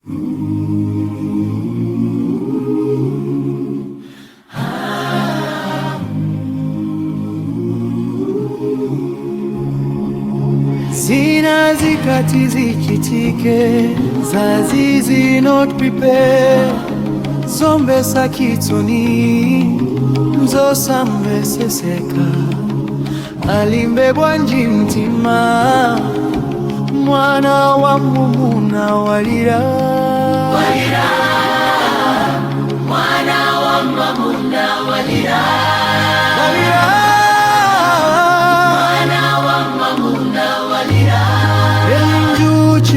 Zina zikati zikitike zazizi not prepare zombe sakitoni mzosa mbeseseka alimbebwa nji mtima mwana wa mumuna walira mwana wa mumuna walira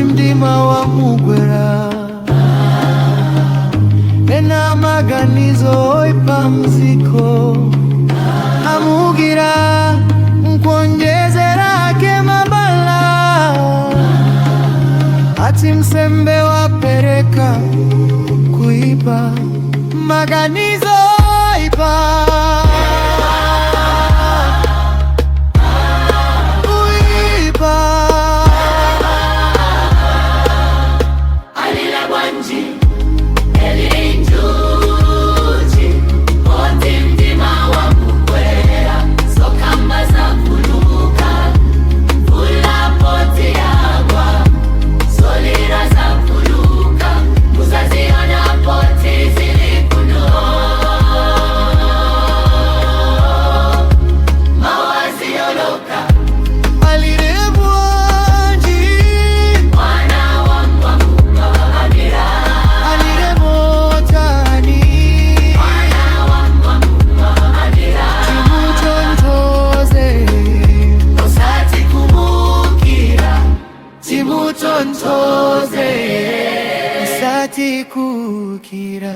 mdima wa mugwera ena maganizo ipa mziko amugira mkwonjezera ke mabala ati msembe wapereka kuipa maganizo ipa Tontoze usati kukira